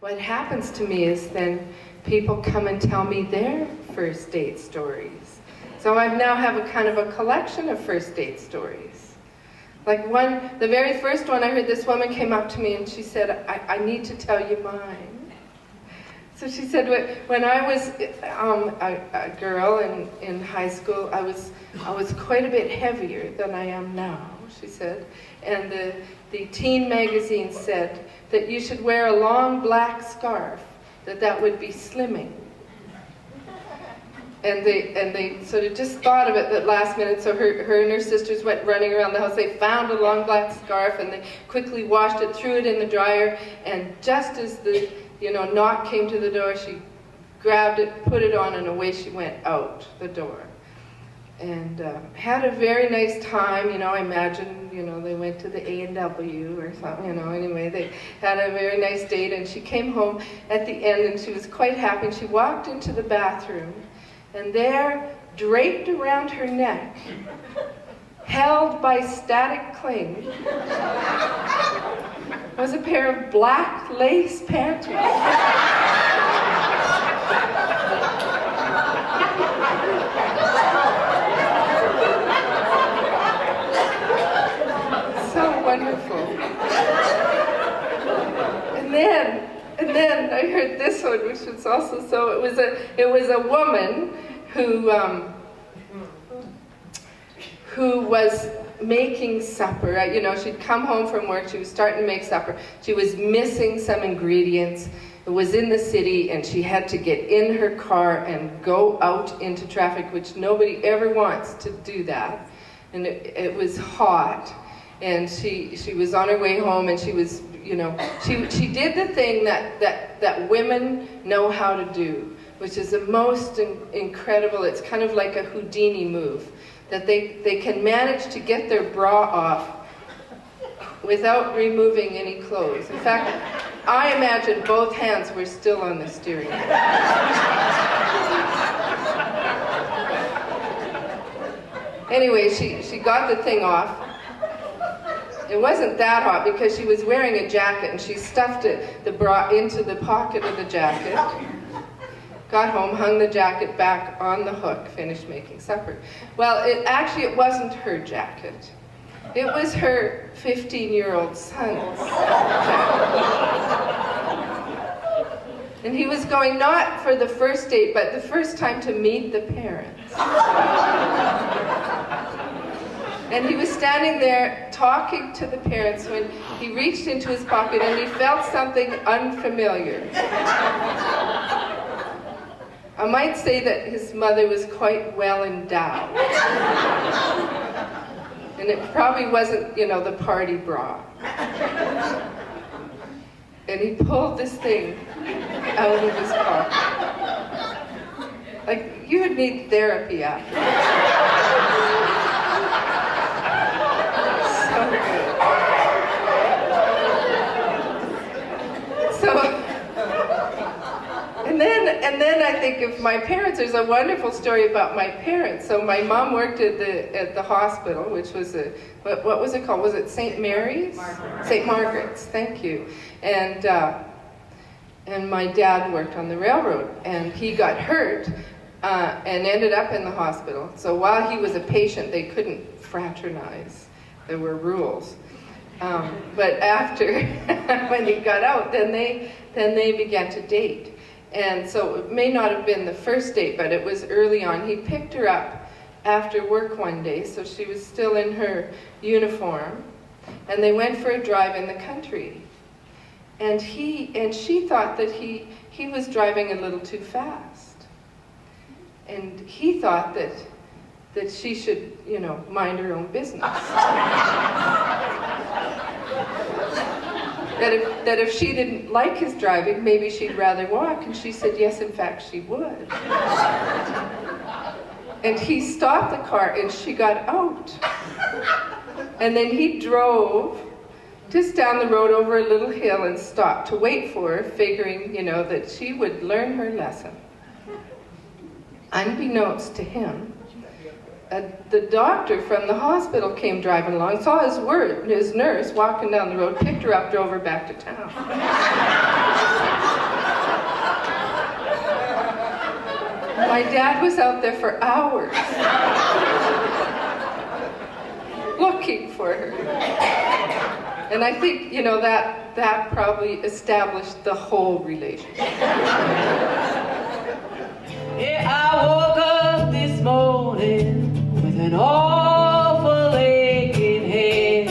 what happens to me is then people come and tell me their first date stories. So I now have a kind of a collection of first date stories. Like the very first one I heard, this woman came up to me and she said, I need to tell you mine. So she said, when I was a girl in high school, I was quite a bit heavier than I am now, she said. And the teen magazine said that you should wear a long black scarf, that would be slimming. And they sort of just thought of it that last minute, so her and her sisters went running around the house. They found a long black scarf and they quickly washed it, threw it in the dryer, and just as the knock came to the door, she grabbed it, put it on, and away she went out the door. And had a very nice time, I imagine, they went to the A&W or something, anyway, they had a very nice date, and she came home at the end, and she was quite happy, and she walked into the bathroom, and there, draped around her neck, held by static cling, was a pair of black lace panties. So wonderful. And then I heard this one, which was also so. It was a woman who was making supper. She'd come home from work, she was starting to make supper. She was missing some ingredients. It was in the city, and she had to get in her car and go out into traffic, which nobody ever wants to do that. And it was hot, and she was on her way home, and she was, she did the thing that women know how to do, which is the most incredible. It's kind of like a Houdini move, that they can manage to get their bra off without removing any clothes. In fact, I imagine both hands were still on the steering wheel. Anyway, she got the thing off. It wasn't that hot because she was wearing a jacket, and she stuffed the bra into the pocket of the jacket. Got home, hung the jacket back on the hook, finished making supper. Well, it wasn't her jacket. It was her 15-year-old son's jacket. And he was going not for the first date, but the first time to meet the parents. And he was standing there talking to the parents when he reached into his pocket and he felt something unfamiliar. I might say that his mother was quite well endowed. And it probably wasn't, the party bra. And he pulled this thing out of his pocket. Like, you would need therapy after that. And then I think of my parents. There's a wonderful story about my parents. So my mom worked at the hospital, which was what was it called? Was it St. Mary's? St. Margaret's. Thank you. And my dad worked on the railroad, and he got hurt and ended up in the hospital. So while he was a patient, they couldn't fraternize. There were rules. But after, when he got out, then they began to date. And so it may not have been the first date, but it was early on. He picked her up after work one day, so she was still in her uniform, and they went for a drive in the country. And she thought that he was driving a little too fast. And he thought that she should, mind her own business. That if she didn't like his driving, maybe she'd rather walk. And she said, yes, in fact, she would. And he stopped the car, and she got out. And then he drove just down the road over a little hill and stopped to wait for her, figuring, that she would learn her lesson. Unbeknownst to him, the doctor from the hospital came driving along, saw his nurse walking down the road, picked her up, drove her back to town. my dad was out there for hours looking for her. And I think, you know, that probably established the whole relationship. Yeah, I woke up this morning with an awful aching head.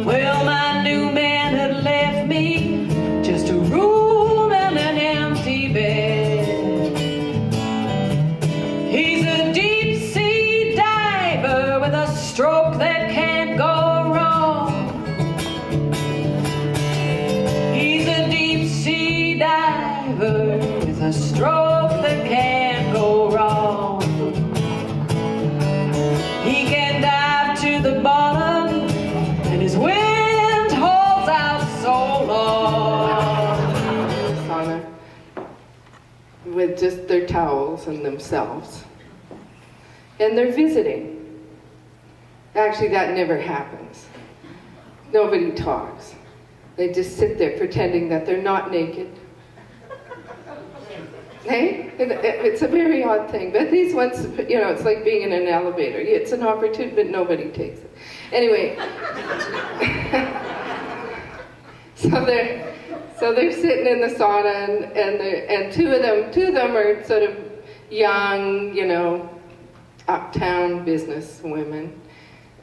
Well, my new man had left me just a room and an empty bed. He's a deep sea diver with a stroke that can't go wrong. He's a deep sea diver with a stroke that can't go wrong. He can dive to the bottom, and his wind holds out so long. Sauna with just their towels and themselves. And they're visiting. Actually, that never happens. Nobody talks. They just sit there pretending that they're not naked. Hey? It's a very odd thing. But these ones, you know, it's like being in an elevator. It's an opportunity, but nobody takes it. Anyway, so they're sitting in the sauna, and two of them are sort of young, you know, uptown business women,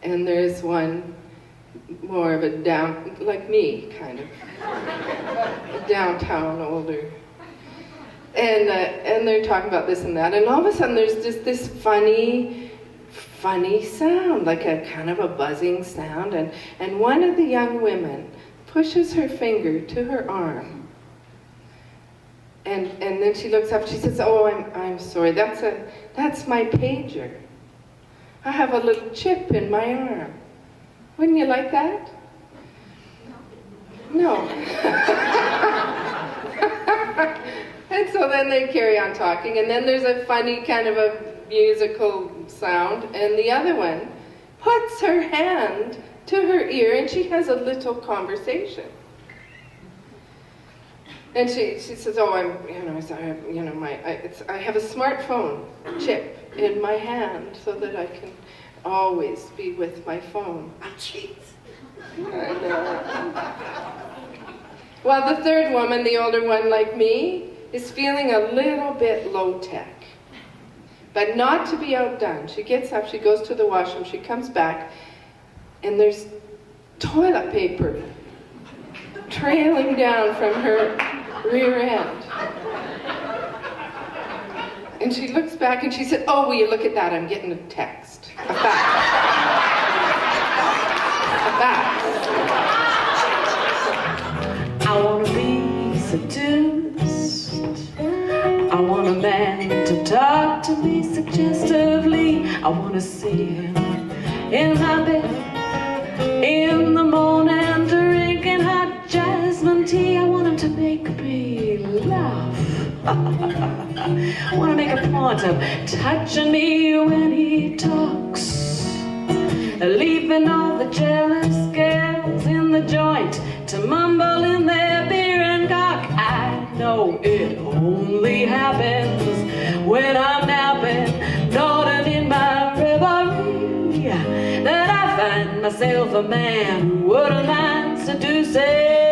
and there's one more of a down, like me, kind of, a downtown older. And they're talking about this and that, and all of a sudden there's just this funny sound, like a kind of a buzzing sound, and one of the young women pushes her finger to her arm, and then she looks up, she says, "Oh, I'm sorry, that's my pager. I have a little chip in my arm. Wouldn't you like that?" No. And so then they carry on talking, and then there's a funny kind of a musical sound, and the other one puts her hand to her ear, and she has a little conversation. And she says, "Oh, I'm, you know, sorry, you know, I have a smartphone chip in my hand so that I can always be with my phone." Well, the third woman, the older one like me, is feeling a little bit low-tech, but not to be outdone. She gets up, she goes to the washroom, she comes back, and there's toilet paper trailing down from her rear end. And she looks back and she said, "Oh, will you look at that? I'm getting a text. A fax. A fax." I wanna be seduced. I want a man to talk to me suggestively. I wanna see him in my bed in the morning, drinking hot jasmine tea. I want him to make me laugh. I want to make a point of touching me when he talks, leaving all the jealous girls in the joint to mumble in their beer and cock. I know it only happens when I'm napping, nodding in my reverie, that I find myself a man who wouldn't mind seducing